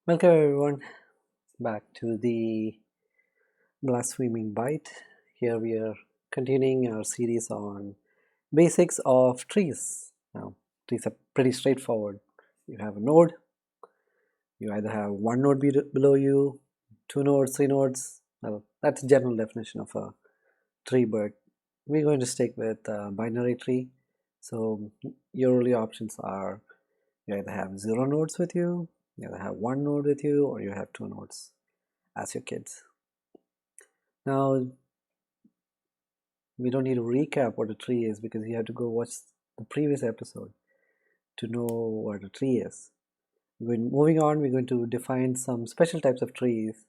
Welcome everyone back to the Blaspheming Bite. Here we are continuing our series on basics of trees. Now, trees are pretty straightforward. You have a node, you either have one node below you, two nodes, three nodes. Well, that's a general definition of a tree, but we're going to stick with a binary tree. So, your only options are you either have zero nodes with you either have one node with you, or you have two nodes as your kids. Now, we don't need to recap what a tree is because you have to go watch the previous episode to know what a tree is. Moving on, we're going to define some special types of trees,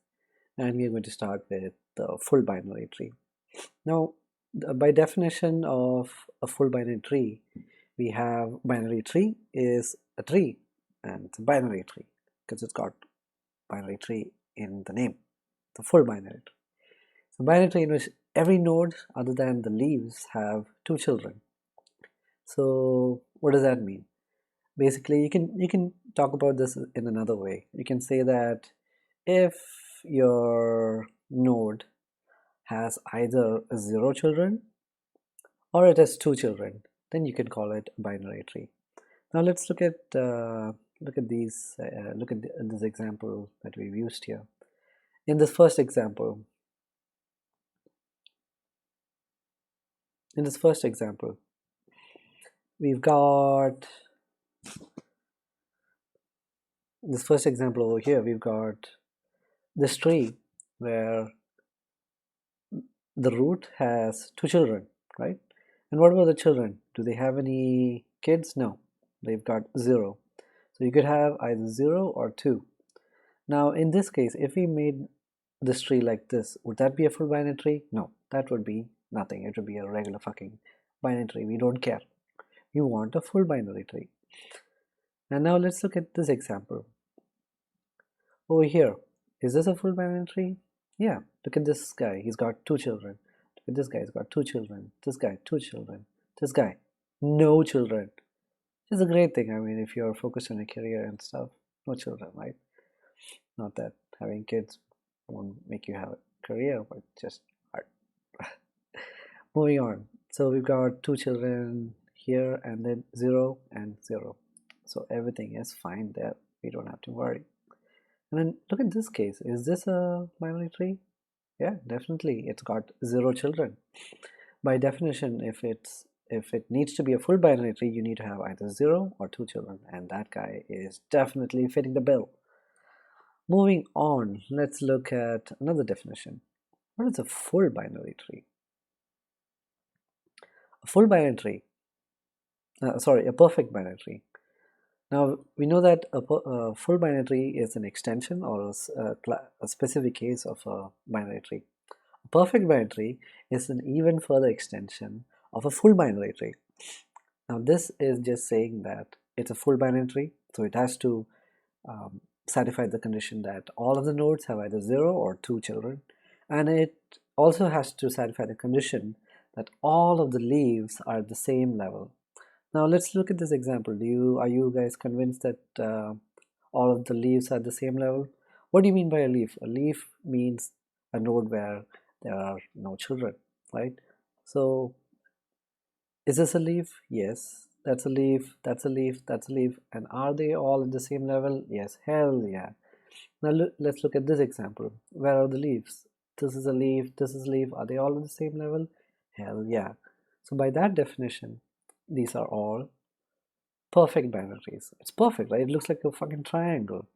and we're going to start with the full binary tree. Now, by definition of a full binary tree, we have binary tree is a tree, and it's a binary tree because it's got binary tree in the name, the full binary tree. So binary tree in which every node other than the leaves have two children. So what does that mean? Basically, you can talk about this in another way. You can say that if your node has either zero children or it has two children, then you can call it a binary tree. Now let's look at this example that we've used here. In this first example, we've got this first example over here. We've got this tree where the root has two children, right? And what about the children? Do they have any kids? No, they've got zero. So you could have either zero or two. Now in this case, if we made this tree like this, would that be a full binary tree? No, that would be nothing. It would be a regular fucking binary tree. We don't care. We want a full binary tree. And now let's look at this example. Over here, is this a full binary tree? Yeah, look at this guy. He's got two children. Look at this guy. He's got two children. This guy, two children. This guy, no children. It's a great thing. I mean, if you're focused on a career and stuff, no children, right? Not that having kids won't make you have a career, but just hard. Moving on. So we've got two children here and then zero and zero. So everything is fine there. We don't have to worry. And then look at this case. Is this a binary tree? Yeah, definitely. It's got zero children. By definition, if it needs to be a full binary tree, you need to have either zero or two children, and that guy is definitely fitting the bill. Moving on, let's look at another definition. What is a full binary tree? A full binary tree, a perfect binary tree. Now, we know that a full binary tree is an extension or a specific case of a binary tree. A perfect binary tree is an even further extension of a full binary tree. Now, this is just saying that it's a full binary tree, so it has to satisfy the condition that all of the nodes have either 0 or 2 children, and it also has to satisfy the condition that all of the leaves are at the same level. Now let's look at this example. Are you guys convinced that all of the leaves are at the same level? What do you mean by a leaf? A leaf means a node where there are no children, right? So is this a leaf? Yes. That's a leaf, that's a leaf, that's a leaf. And are they all at the same level? Yes, hell yeah. Now let's look at this example. Where are the leaves? This is a leaf, this is a leaf. Are they all at the same level? Hell yeah. So by that definition, these are all perfect binaries. It's perfect, right? It looks like a fucking triangle.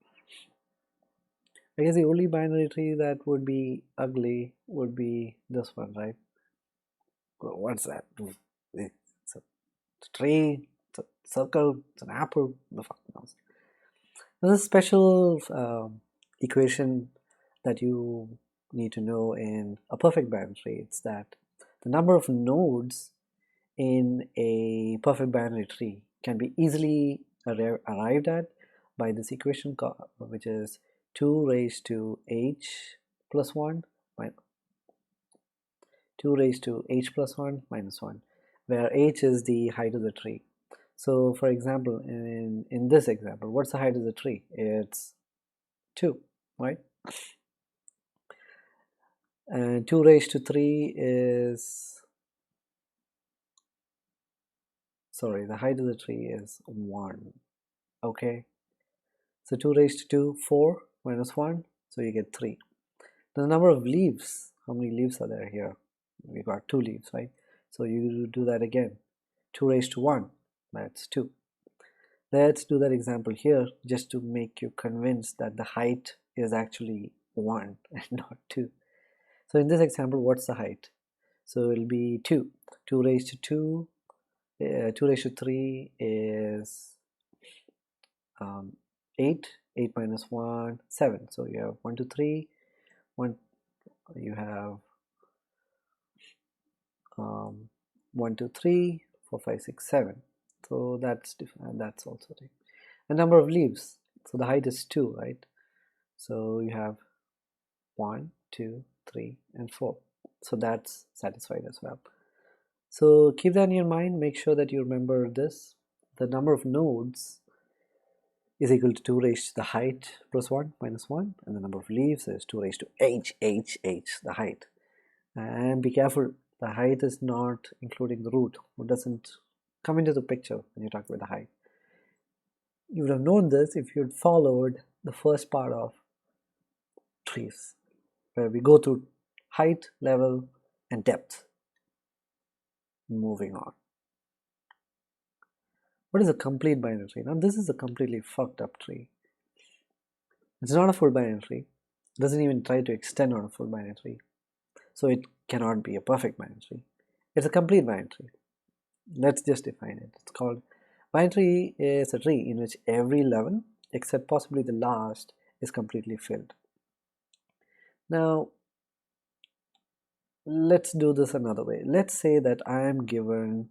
I guess the only binary tree that would be ugly would be this one, right? What's that? It's a tree, it's a circle, it's an apple. The fuck knows. There's a special equation that you need to know in a perfect binary tree. It's that the number of nodes in a perfect binary tree can be easily arrived at by this equation, which is 2 raised to h plus 1 minus 2 raised to h plus 1 minus 1, where h is the height of the tree. So for example, in this example, what's the height of the tree? It's 2, right? And 2 raised to 3 is, sorry, the height of the tree is 1, okay? So 2 raised to 2, 4 minus 1, so you get 3. The number of leaves, how many leaves are there here? We got 2 leaves, right? So you do that again. 2 raised to 1, that's 2. Let's do that example here just to make you convinced that the height is actually 1 and not 2. So in this example, what's the height? So it'll be 2. 2 raised to 2, 2 raised to 3 is 8. 8 minus 1, 7. So you have 1, 2, 3, 1, you have 1, 2, 3, 4, 5, 6, 7. So that's different. That's also right. The number of leaves. So the height is 2, right? So you have 1, 2, 3, and 4. So that's satisfied as well. So keep that in your mind. Make sure that you remember this. The number of nodes is equal to 2 raised to the height plus 1 minus 1. And the number of leaves is 2 raised to h, the height. And be careful. The height is not including the root. It doesn't come into the picture when you talk about the height. You would have known this if you had followed the first part of trees, where we go through height, level, and depth. Moving on. What is a complete binary tree? Now this is a completely fucked up tree. It's not a full binary tree. It doesn't even try to extend on a full binary tree. So it cannot be a perfect binary tree. It's a complete binary tree. Let's just define it. It's called binary tree is a tree in which every level, except possibly the last, is completely filled. Now, let's do this another way. Let's say that I'm given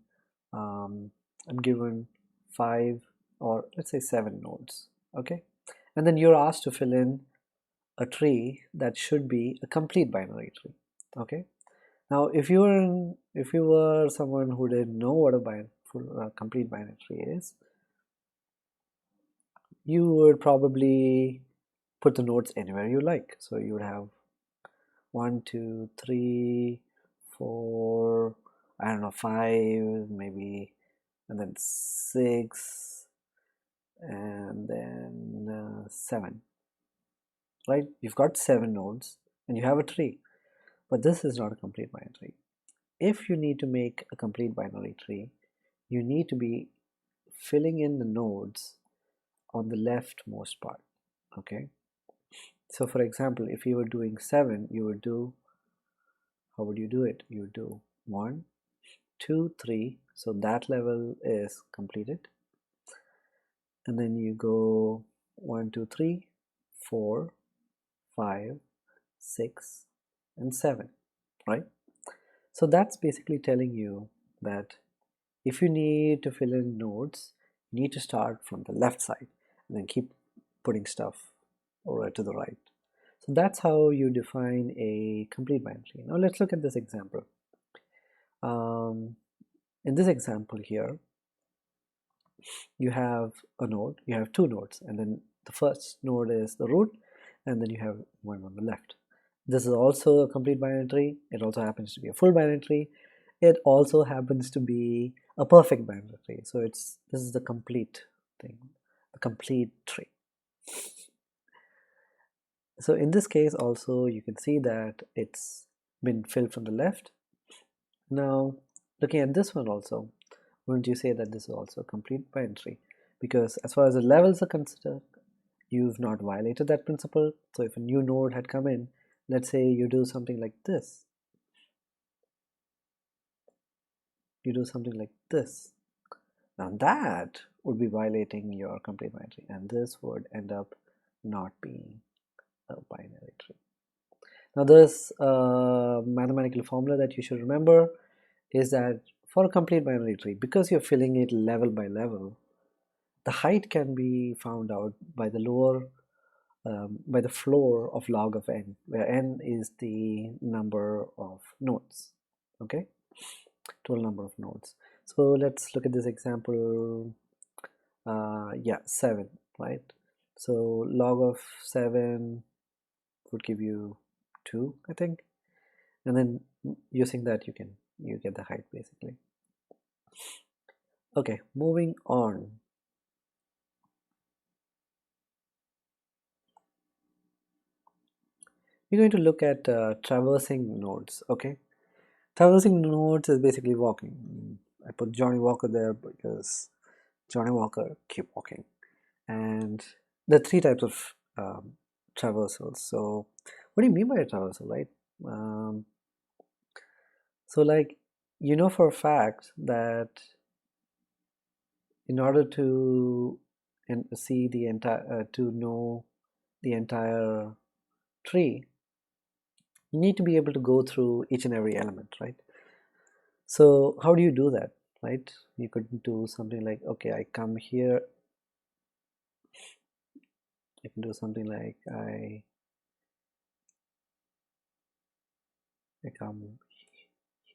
5 or let's say 7 nodes, okay? And then you're asked to fill in a tree that should be a complete binary tree, okay? Now, if you were someone who didn't know what a complete binary tree is, you would probably put the nodes anywhere you like. So you would have 1, 2, 3, 4, I don't know, 5 maybe, and then 6, and then 7, right? You've got 7 nodes and you have a tree, but this is not a complete binary tree. If you need to make a complete binary tree, you need to be filling in the nodes on the leftmost part, okay? So for example, if you were doing 7, you would do, how would you do it? You would do 1, 2, 3, so that level is completed, and then you go 1, 2, 3, 4, 5, 6, and 7, right? So that's basically telling you that if you need to fill in nodes, you need to start from the left side and then keep putting stuff over to the right. So that's how you define a complete binary tree. Now let's look at this example. In this example here, you have a node, you have 2 nodes, and then the first node is the root, and then you have one on the left. This is also a complete binary tree. It also happens to be a full binary tree. It also happens to be a perfect binary tree. So this is the complete thing, the complete tree. So in this case also you can see that it's been filled from the left. Now looking at this one also, wouldn't you say that this is also a complete binary tree? Because as far as the levels are considered, you've not violated that principle. So if a new node had come in, let's say you do something like this. You do something like this. Now that would be violating your complete binary tree, and this would end up not being a binary tree. Now there's a mathematical formula that you should remember, is that for a complete binary tree, because you're filling it level by level, the height can be found out by the by the floor of log of n, where n is the number of nodes, okay, total number of nodes. So let's look at this example. Yeah, 7, right? So log of 7 would give you 2, I think, and then using that you get the height basically. Okay, moving on. We're going to look at traversing nodes. Okay, traversing nodes is basically walking. I put Johnny Walker there because Johnny Walker keep walking. And there are three types of traversals. So what do you mean by a traversal, right? Um, so like, you know for a fact that in order to see the entire to know the entire tree, you need to be able to go through each and every element, right? So how do you do that, right? You could do something like, okay, I come here. I can do something like I come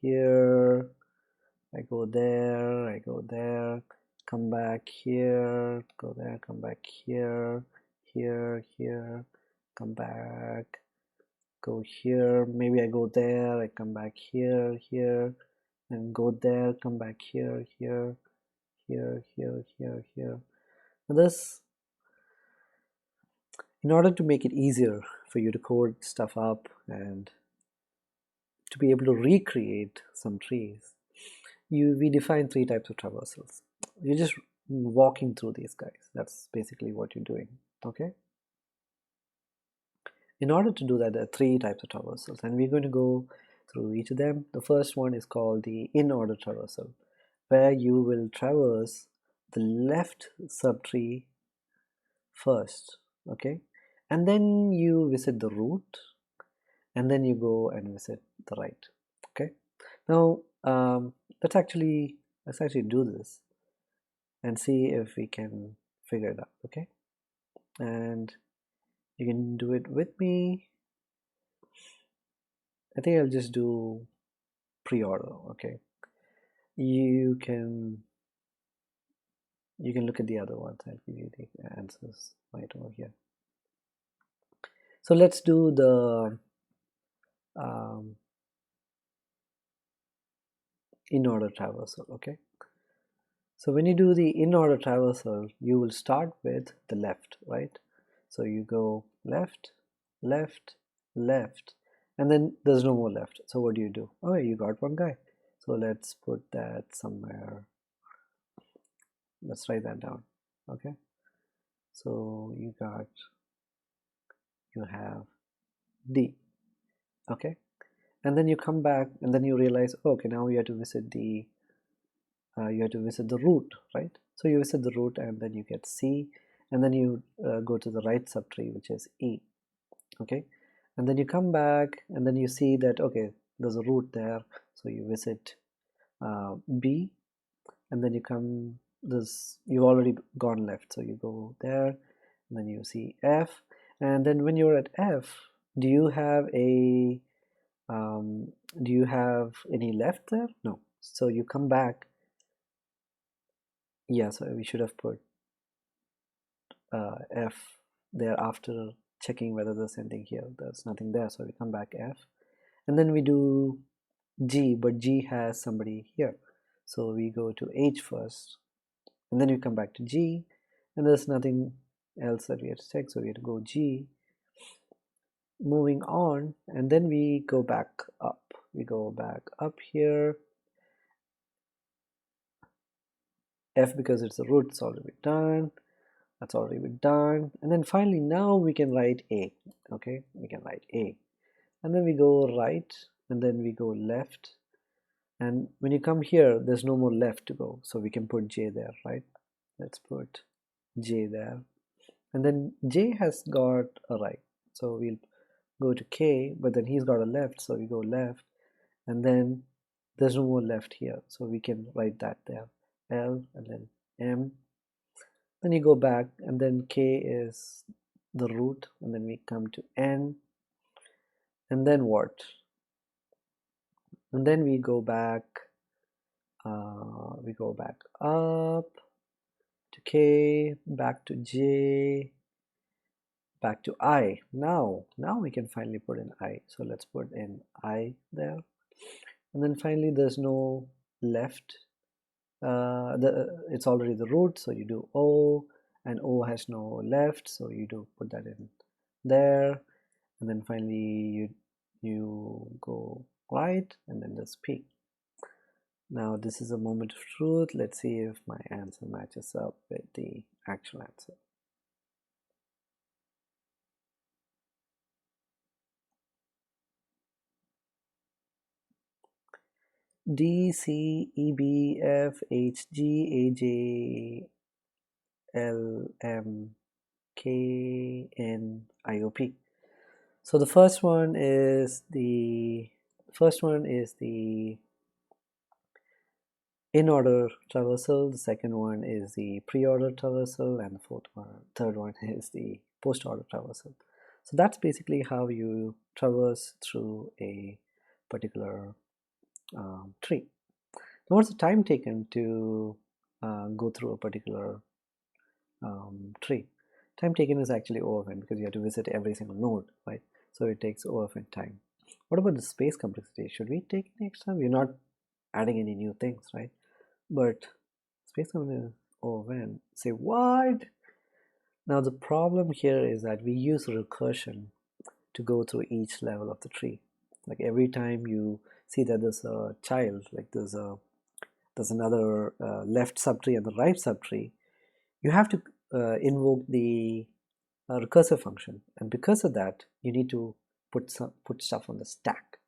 here, I go there, come back here, go there, come back here, here, come back, go here, maybe I go there, I come back here, and go there, come back here, here. And this, in order to make it easier for you to code stuff up and to be able to recreate some trees, we define three types of traversals. You're just walking through these guys. That's basically what you're doing. Okay. In order to do that, there are three types of traversals, and we're going to go through each of them. The first one is called the in-order traversal, where you will traverse the left subtree first. Okay, and then you visit the root, and then you go and visit the right. Okay. Now let's actually do this and see if we can figure it out. Okay, and you can do it with me. I think I'll just do pre-order. Okay, you can look at the other ones. I'll give you the answers right over here. So let's do the in-order traversal. Okay, so when you do the in-order traversal, you will start with the left, right? So you go left, left, left, and then there's no more left. So what do? Oh, you got one guy. So let's put that somewhere. Let's write that down. Okay. So you have D. Okay. And then you come back and then you realize, oh, okay, now you have to visit the root, right? So you visit the root and then you get C, and then you go to the right subtree, which is E. Okay, and then you come back and then you see that, okay, there's a root there, so you visit B, and then you've already gone left, so you go there, and then you see F, and then when you're at F, do you have any left there? No. So you come back. Yeah, so we should have put F there after checking whether there's anything here. There's nothing there, so we come back F, and then we do G, but G has somebody here, so we go to H first, and then we come back to G, and there's nothing else that we have to check, so we have to go G, moving on, and then we go back up. We go back up here. F, because it's a root, it's already done. That's already been done. And then finally, now we can write A. Okay, we can write A. And then we go right, and then we go left. And when you come here, there's no more left to go. So we can put J there, right? Let's put J there. And then J has got a right. So we'll go to K, but then he's got a left. So we go left. And then there's no more left here. So we can write that there. L and then M. Then you go back, and then K is the root, and then we come to N, and then what? And then we go back up to K, back to J, back to I. Now we can finally put in I. So let's put in I there. And then finally there's no left. It's already the root, so you do O, and O has no left, so you do put that in there. And then finally you go right, and then there's P. Now this is a moment of truth. Let's see if my answer matches up with the actual answer. D, C, E, B, F, H, G, A, J, L, M, K, N, I, O, P. So the first one is the in-order traversal, the second one is the pre-order traversal, and the third one is the post-order traversal. So that's basically how you traverse through a particular tree. Now, what's the time taken to go through a particular tree? Time taken is actually O of n because you have to visit every single node, right? So it takes O of n time. What about the space complexity? Should we take any extra? We're not adding any new things, right? But space complexity O of n. Say what? Now the problem here is that we use recursion to go through each level of the tree. Like every time you see that there's a child, like there's another left subtree and the right subtree, you have to invoke the recursive function, and because of that you need to put stuff on the stack,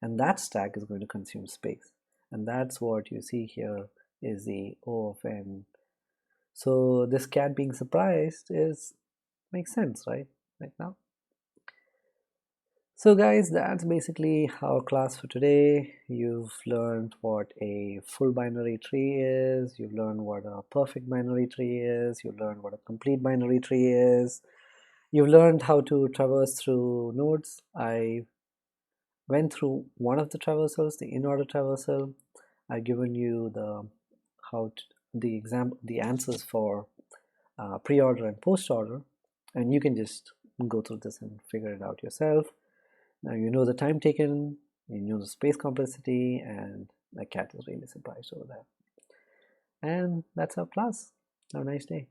and that stack is going to consume space, and that's what you see here is the O of n. So this cat being surprised makes sense, right now. So guys, that's basically our class for today. You've learned what a full binary tree is, you've learned what a perfect binary tree is, you've learned what a complete binary tree is, you've learned how to traverse through nodes. I went through one of the traversals, the in-order traversal. I've given you the answers for pre-order and post-order, and you can just go through this and figure it out yourself. Now you know the time taken, you know the space complexity, and the cat is really surprised over that. And that's our class. Have a nice day.